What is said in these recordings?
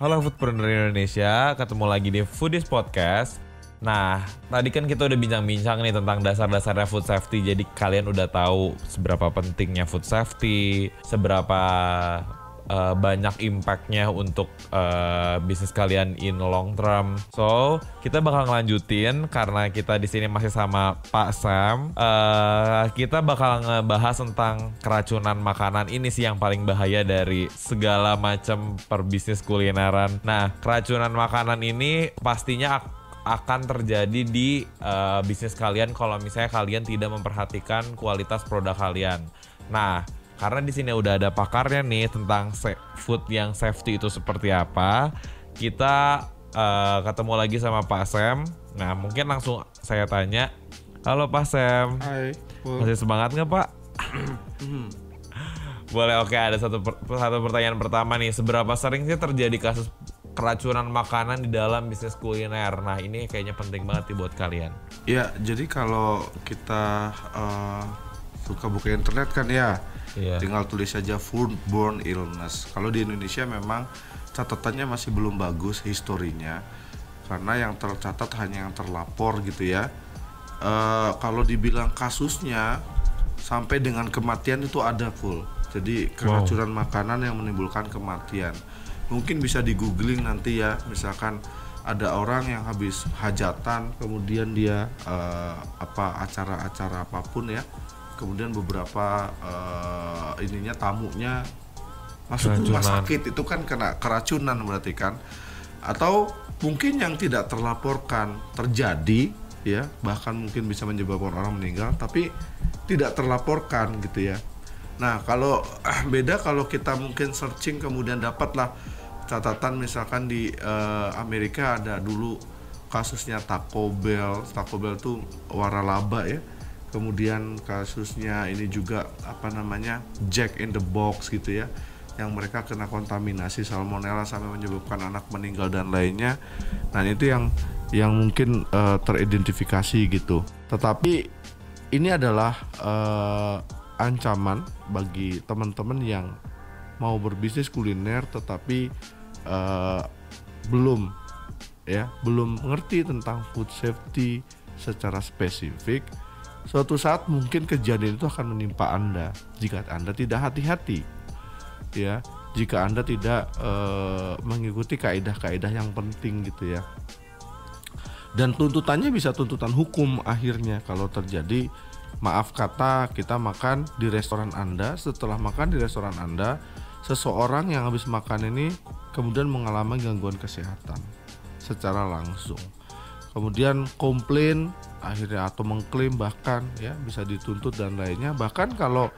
Halo Foodpreneur Indonesia, ketemu lagi di Foodies Podcast. Nah, tadi kan kita udah bincang-bincang nih tentang dasar-dasarnya food safety. Jadi kalian udah tahu seberapa pentingnya food safety, seberapa banyak impactnya untuk bisnis kalian in long term. So, kita bakal ngelanjutin karena kita di sini masih sama Pak Sam. Kita bakal ngebahas tentang keracunan makanan. Ini sih yang paling bahaya dari segala macam perbisnis kulineran. Nah, keracunan makanan ini pastinya akan terjadi di bisnis kalian kalau misalnya kalian tidak memperhatikan kualitas produk kalian. Nah, karena di sini udah ada pakarnya nih tentang food yang safety itu seperti apa. Kita ketemu lagi sama Pak Sam. Nah, mungkin langsung saya tanya. Halo Pak Sam. Hai. Masih semangat nggak Pak? Boleh, oke. Ada satu pertanyaan pertama nih. Seberapa sering sih terjadi kasus keracunan makanan di dalam bisnis kuliner? Nah, ini kayaknya penting banget nih buat kalian. Ya, jadi kalau kita suka buka internet kan ya, tinggal tulis saja foodborne illness. Kalau di Indonesia memang catatannya masih belum bagus historinya, karena yang tercatat hanya yang terlapor gitu ya. Kalau dibilang kasusnya sampai dengan kematian itu ada full. Jadi keracunan makanan yang menimbulkan kematian. Mungkin bisa di googling nanti ya, misalkan ada orang yang habis hajatan, kemudian dia acara-acara apapun ya, kemudian beberapa tamunya masuk rumah sakit, itu kan kena keracunan berarti kan. Atau mungkin yang tidak terlaporkan terjadi ya, bahkan mungkin bisa menyebabkan orang meninggal tapi tidak terlaporkan gitu ya. Nah, kalau beda kalau kita mungkin searching kemudian dapatlah catatan, misalkan di Amerika ada dulu kasusnya Taco Bell tuh waralaba ya. Kemudian kasusnya ini juga Jack in the Box gitu ya, yang mereka kena kontaminasi salmonella sampai menyebabkan anak meninggal dan lainnya. Nah, itu yang mungkin teridentifikasi gitu. Tetapi ini adalah ancaman bagi teman-teman yang mau berbisnis kuliner tetapi belum mengerti tentang food safety secara spesifik. Suatu saat mungkin kejadian itu akan menimpa Anda jika Anda tidak hati-hati ya, jika Anda tidak mengikuti kaidah-kaidah yang penting gitu ya. Dan tuntutannya bisa tuntutan hukum akhirnya kalau terjadi, maaf kata, kita makan di restoran Anda, setelah makan di restoran Anda seseorang yang habis makan ini kemudian mengalami gangguan kesehatan secara langsung, kemudian komplain akhirnya atau mengklaim, bahkan ya bisa dituntut dan lainnya. Bahkan kalau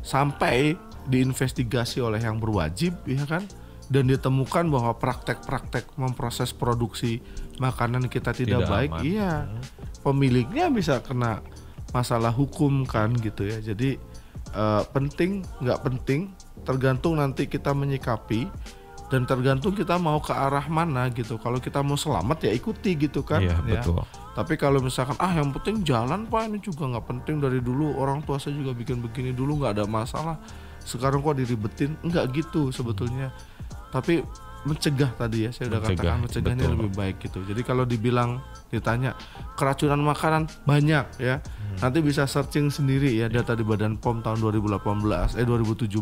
sampai diinvestigasi oleh yang berwajib ya kan, dan ditemukan bahwa praktek-praktek memproses produksi makanan kita tidak baik aman. Iya, pemiliknya bisa kena masalah hukum kan gitu ya. Jadi penting nggak penting tergantung nanti kita menyikapi dan tergantung kita mau ke arah mana gitu. Kalau kita mau selamat ya ikuti gitu kan. Iya, ya. Betul. Tapi kalau misalkan yang penting jalan Pak, ini juga nggak penting, dari dulu orang tua saya juga bikin begini dulu nggak ada masalah, sekarang kok diribetin, nggak gitu sebetulnya. Tapi mencegah tadi ya, saya udah katakan mencegahnya lebih baik gitu. Jadi kalau ditanya keracunan makanan banyak ya, nanti bisa searching sendiri ya, data di Badan POM tahun 2017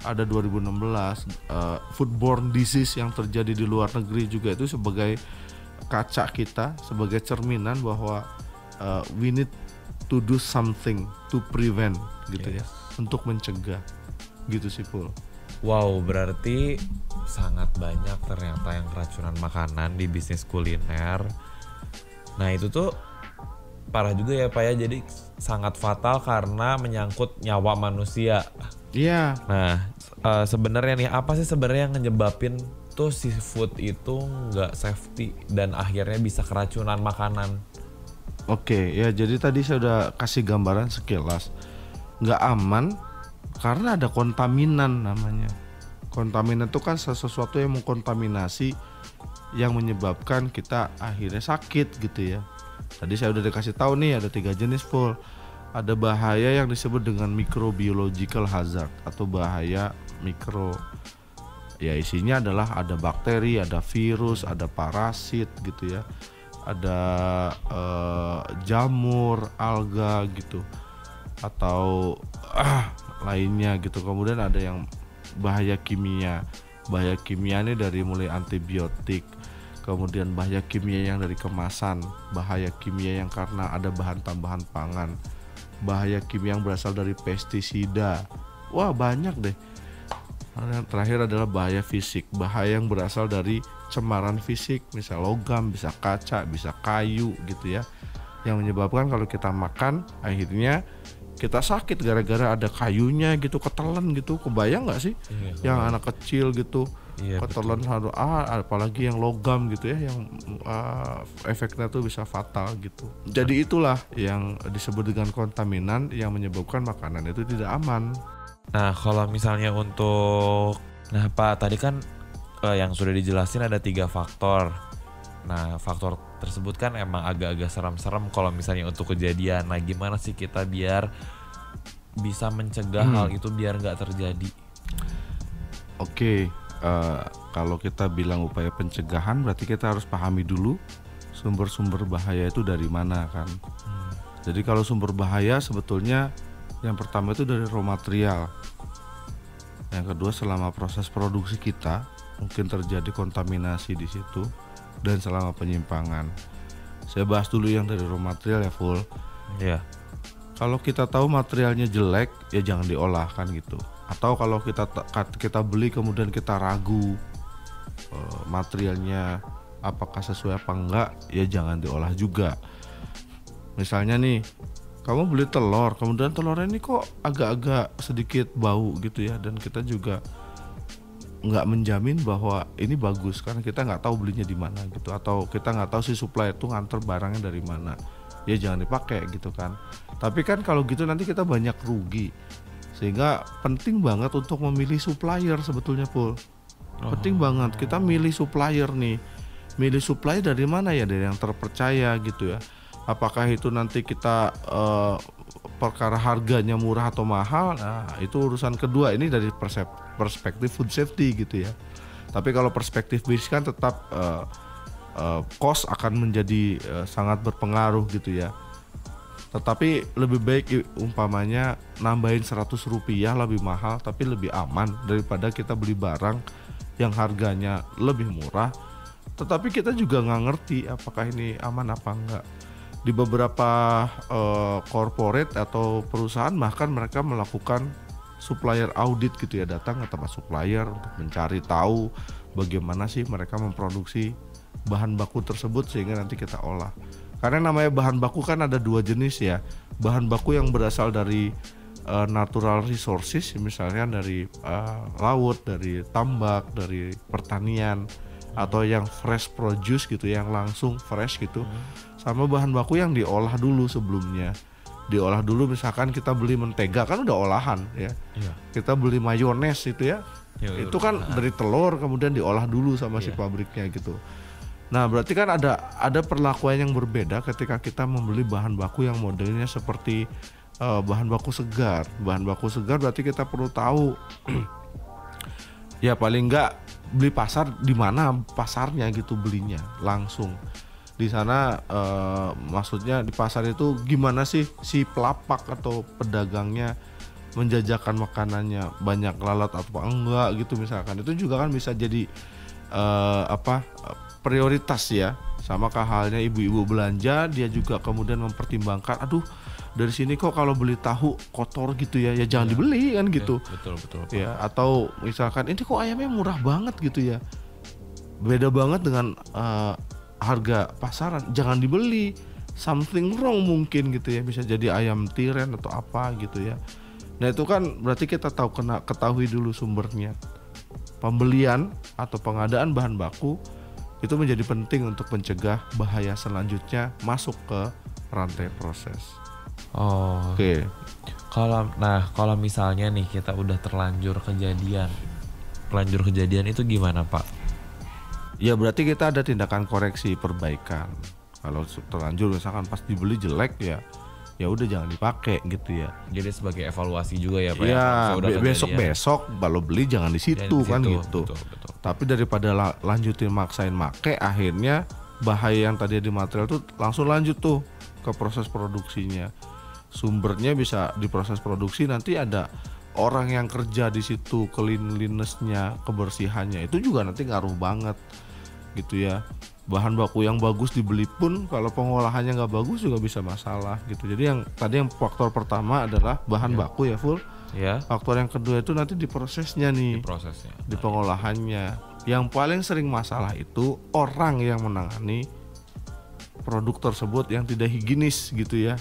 ada 2016 foodborne disease yang terjadi di luar negeri juga, itu sebagai kaca kita, sebagai cerminan bahwa we need to do something to prevent gitu ya, untuk mencegah gitu sih Pul. Wow, berarti sangat banyak ternyata yang keracunan makanan di bisnis kuliner. Nah, itu tuh parah juga ya Pak ya, jadi sangat fatal karena menyangkut nyawa manusia. Iya. Nah, sebenarnya nih apa sih sebenarnya yang nyebabin tuh si food itu nggak safety dan akhirnya bisa keracunan makanan? Oke, ya jadi tadi saya udah kasih gambaran sekilas. Nggak aman karena ada kontaminan namanya. Kontaminan itu kan sesuatu yang mengkontaminasi, yang menyebabkan kita akhirnya sakit gitu ya. Tadi saya udah dikasih tahu nih ada 3 jenis Pul. Ada bahaya yang disebut dengan microbiological hazard atau bahaya mikro ya isinya adalah ada bakteri, ada virus, ada parasit gitu ya, ada jamur, alga gitu, atau lainnya gitu. Kemudian ada yang bahaya kimia. Bahaya kimia ini dari mulai antibiotik, kemudian bahaya kimia yang dari kemasan, bahaya kimia yang karena ada bahan tambahan pangan, bahaya kimia yang berasal dari pestisida. Wah, banyak deh. Yang terakhir adalah bahaya fisik, bahaya yang berasal dari cemaran fisik, misal logam, bisa kaca, bisa kayu gitu ya, yang menyebabkan kalau kita makan akhirnya kita sakit gara-gara ada kayunya gitu, ketelan gitu. Kebayang nggak sih? Yang anak kecil gitu ketelan, apalagi yang logam gitu ya, yang efeknya tuh bisa fatal gitu. Jadi itulah yang disebut dengan kontaminan yang menyebabkan makanan itu tidak aman. Nah, kalau misalnya untuk, nah Pak, tadi kan yang sudah dijelasin ada 3 faktor. Nah, faktor tersebut kan emang agak-agak serem-serem kalau misalnya untuk kejadian. Nah, gimana sih kita biar bisa mencegah hal itu biar nggak terjadi? Oke, kalau kita bilang upaya pencegahan, berarti kita harus pahami dulu sumber-sumber bahaya itu dari mana kan. Jadi kalau sumber bahaya sebetulnya yang pertama itu dari raw material. Yang kedua, selama proses produksi kita mungkin terjadi kontaminasi di situ, dan selama penyimpangan. Saya bahas dulu yang dari raw material ya, full. Iya. Kalau kita tahu materialnya jelek, ya jangan diolah kan gitu. Atau kalau kita beli kemudian kita ragu materialnya apakah sesuai apa enggak, ya jangan diolah juga. Misalnya nih, kamu beli telur, kemudian telurnya ini kok agak-agak sedikit bau gitu ya, dan kita juga nggak menjamin bahwa ini bagus karena kita nggak tahu belinya di mana gitu, atau kita nggak tahu si supplier itu nganter barangnya dari mana, ya jangan dipakai gitu kan. Tapi kan kalau gitu nanti kita banyak rugi, sehingga penting banget untuk memilih supplier sebetulnya, Pul. Penting banget kita milih supplier nih. Milih supplier dari mana ya? Dari yang terpercaya gitu ya. Apakah itu nanti kita perkara harganya murah atau mahal, nah itu urusan kedua. Ini dari perspektif food safety gitu ya. Tapi kalau perspektif bisnis kan tetap cost akan menjadi sangat berpengaruh gitu ya. Tetapi lebih baik umpamanya nambahin 100 rupiah lebih mahal tapi lebih aman daripada kita beli barang yang harganya lebih murah tetapi kita juga nggak ngerti apakah ini aman apa enggak. Di beberapa corporate atau perusahaan bahkan mereka melakukan supplier audit gitu ya, datang ke tempat supplier untuk mencari tahu bagaimana sih mereka memproduksi bahan baku tersebut sehingga nanti kita olah. Karena namanya bahan baku kan ada 2 jenis ya. Bahan baku yang berasal dari natural resources, misalnya dari laut, dari tambak, dari pertanian, atau yang fresh produce gitu, yang langsung fresh gitu. Sama bahan baku yang diolah dulu sebelumnya. Diolah dulu, misalkan kita beli mentega kan udah olahan ya. Kita beli mayones itu ya. Itu kan dari telur kemudian diolah dulu sama si pabriknya gitu. Nah, berarti kan ada perlakuan yang berbeda ketika kita membeli bahan baku yang modelnya seperti bahan baku segar. Bahan baku segar berarti kita perlu tahu ya paling enggak beli pasar di mana pasarnya gitu, belinya langsung di sana. Maksudnya di pasar itu gimana sih si pelapak atau pedagangnya menjajakan makanannya, banyak lalat atau enggak gitu misalkan. Itu juga kan bisa jadi prioritas ya. Sama halnya ibu-ibu belanja, dia juga kemudian mempertimbangkan, aduh dari sini kok kalau beli tahu kotor gitu ya, ya jangan dibeli kan gitu. Betul. Ya, atau misalkan ini kok ayamnya murah banget gitu ya, beda banget dengan harga pasaran, jangan dibeli. Something wrong mungkin gitu ya, bisa jadi ayam tiren atau apa gitu ya. Nah itu kan berarti kita ketahui dulu sumbernya. Pembelian atau pengadaan bahan baku itu menjadi penting untuk mencegah bahaya selanjutnya masuk ke rantai proses. Oke. Kalau misalnya nih kita udah terlanjur kejadian itu gimana, Pak? Ya berarti kita ada tindakan koreksi perbaikan. Kalau terlanjur misalkan pas dibeli jelek ya ya udah jangan dipakai gitu ya. Jadi sebagai evaluasi juga ya Pak Ya ya. besok kalau beli jangan di situ kan gitu. Betul. Tapi daripada lanjutin maksain make, akhirnya bahaya yang tadi di material tuh langsung lanjut tuh ke proses produksinya. Sumbernya bisa diproses produksi, nanti ada orang yang kerja di situ, cleanliness-nya, kebersihannya itu juga nanti ngaruh banget gitu ya. Bahan baku yang bagus dibeli pun kalau pengolahannya nggak bagus juga bisa masalah gitu. Jadi yang tadi yang faktor pertama adalah bahan baku ya full. Ya. Faktor yang kedua itu nanti di prosesnya nih, di pengolahannya. Yang paling sering masalah itu orang yang menangani produk tersebut yang tidak higienis gitu ya.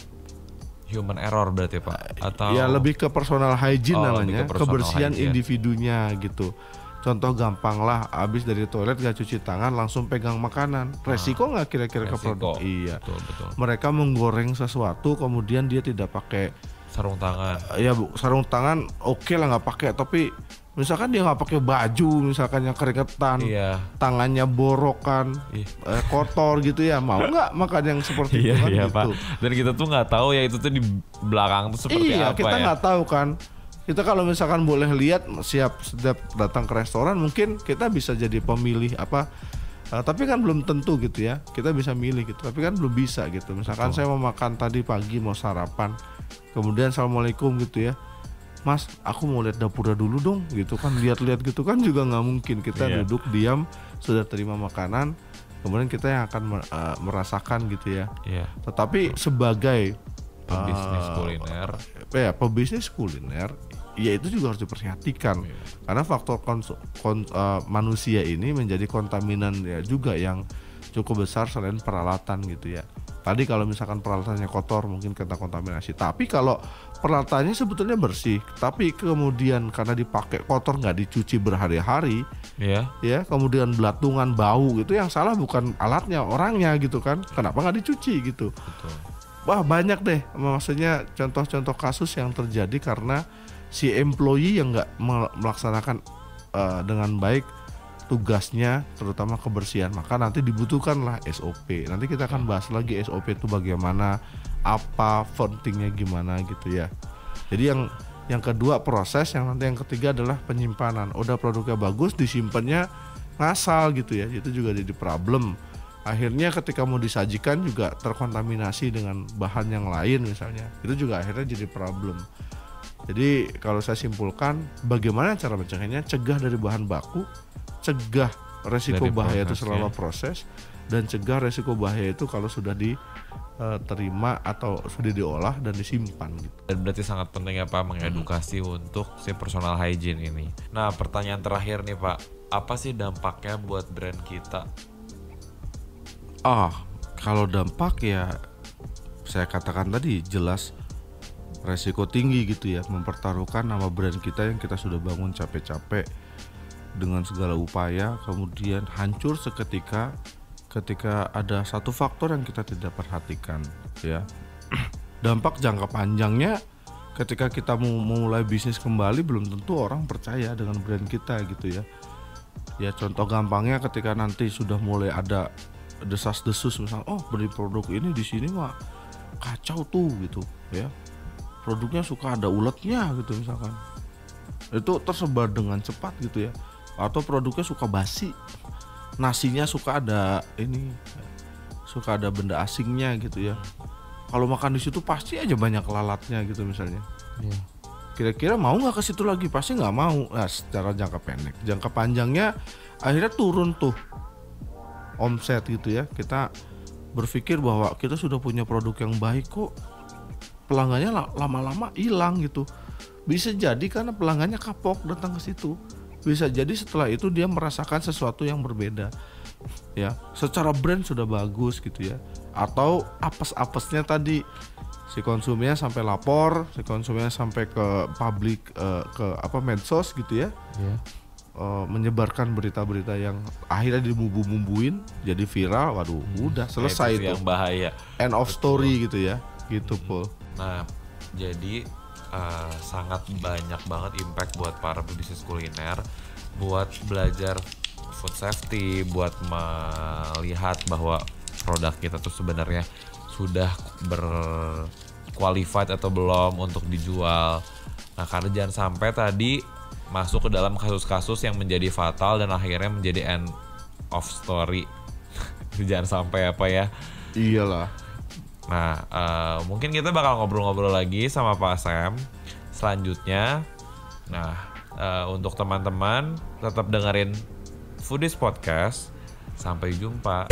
Human error berarti Pak? Atau ya lebih ke personal hygiene namanya, kebersihan hygiene. Individunya gitu. Contoh gampang lah, abis dari toilet gak cuci tangan langsung pegang makanan. Resiko nggak kira-kira ke produk? Iya. Betul. Mereka menggoreng sesuatu kemudian dia tidak pakai sarung tangan. Ya sarung tangan oke lah nggak pakai, tapi misalkan dia nggak pakai baju, misalkan yang keringetan, tangannya borokan, kotor gitu ya, mau nggak makan yang seperti itu kan gitu. Pak. Dan kita tuh nggak tahu ya itu tuh di belakang tuh seperti apa ya. Iya, kita nggak tahu kan. Kita kalau misalkan boleh lihat setiap datang ke restoran mungkin kita bisa jadi pemilih apa, tapi kan belum tentu gitu ya. Kita bisa milih gitu, tapi kan belum bisa gitu. Misalkan saya mau makan tadi pagi mau sarapan, kemudian assalamualaikum gitu ya, Mas aku mau lihat dapurnya dulu dong gitu kan, lihat-lihat gitu kan juga nggak mungkin. Kita duduk diam sudah terima makanan, kemudian kita yang akan merasakan gitu ya. Tetapi sebagai pebisnis kuliner, pebisnis kuliner, ya itu juga harus diperhatikan karena faktor manusia ini menjadi kontaminan ya juga yang cukup besar selain peralatan gitu ya. Tadi kalau misalkan peralatannya kotor mungkin kena kontaminasi, tapi kalau peralatannya sebetulnya bersih tapi kemudian karena dipakai kotor nggak dicuci berhari-hari ya kemudian belatungan bau gitu, yang salah bukan alatnya, orangnya gitu kan, kenapa nggak dicuci gitu. Betul. Wah banyak deh, maksudnya contoh-contoh kasus yang terjadi karena si employee yang nggak melaksanakan dengan baik tugasnya, terutama kebersihan. Maka nanti dibutuhkanlah SOP. Nanti kita akan bahas lagi SOP itu bagaimana, apa pentingnya gimana gitu ya. Jadi yang kedua proses, yang nanti yang ketiga adalah penyimpanan. Udah produknya bagus, disimpannya ngasal gitu ya, itu juga jadi problem. Akhirnya ketika mau disajikan juga terkontaminasi dengan bahan yang lain misalnya, itu juga akhirnya jadi problem. Jadi kalau saya simpulkan, bagaimana cara mencegahnya? Cegah dari bahan baku, cegah resiko dari bahaya itu selama proses, dan cegah resiko bahaya itu kalau sudah diterima atau sudah diolah dan disimpan gitu. Dan berarti sangat penting ya Pak mengedukasi untuk si personal hygiene ini. Nah pertanyaan terakhir nih Pak, apa sih dampaknya buat brand kita? Kalau dampak ya saya katakan tadi jelas resiko tinggi gitu ya, mempertaruhkan nama brand kita yang kita sudah bangun capek-capek dengan segala upaya, kemudian hancur seketika ketika ada satu faktor yang kita tidak perhatikan ya. Dampak jangka panjangnya ketika kita mau mulai bisnis kembali belum tentu orang percaya dengan brand kita gitu ya. Ya contoh gampangnya ketika nanti sudah mulai ada desas-desus misalnya, beli produk ini di sini mah kacau tuh gitu ya, produknya suka ada uletnya gitu misalkan, itu tersebar dengan cepat gitu ya. Atau produknya suka basi, nasinya suka ada suka ada benda asingnya gitu ya. Kalau makan di situ pasti aja banyak lalatnya gitu misalnya. Kira-kira mau nggak ke situ lagi? Pasti nggak mau. Nah, secara jangka pendek, jangka panjangnya akhirnya turun tuh omset gitu ya. Kita berpikir bahwa kita sudah punya produk yang baik kok, pelanggannya lama-lama hilang gitu. Bisa jadi karena pelanggannya kapok datang ke situ. Bisa jadi setelah itu dia merasakan sesuatu yang berbeda. Ya, secara brand sudah bagus gitu ya. Atau apes-apesnya tadi si konsumennya sampai lapor, si konsumennya sampai ke publik, ke medsos gitu ya. Menyebarkan berita-berita yang akhirnya dibumbu-bumbuin jadi viral, waduh udah selesai itu yang bahaya, end of story gitu ya gitu Paul. Nah jadi sangat banyak banget impact buat para pebisnis kuliner, buat belajar food safety, buat melihat bahwa produk kita tuh sebenarnya sudah qualified atau belum untuk dijual. Nah, karena jangan sampai tadi masuk ke dalam kasus-kasus yang menjadi fatal dan akhirnya menjadi end of story. Jangan sampai apa ya. Iyalah. Nah, mungkin kita bakal ngobrol-ngobrol lagi sama Pak Sam selanjutnya. Nah, untuk teman-teman tetap dengerin Foodies Podcast. Sampai jumpa.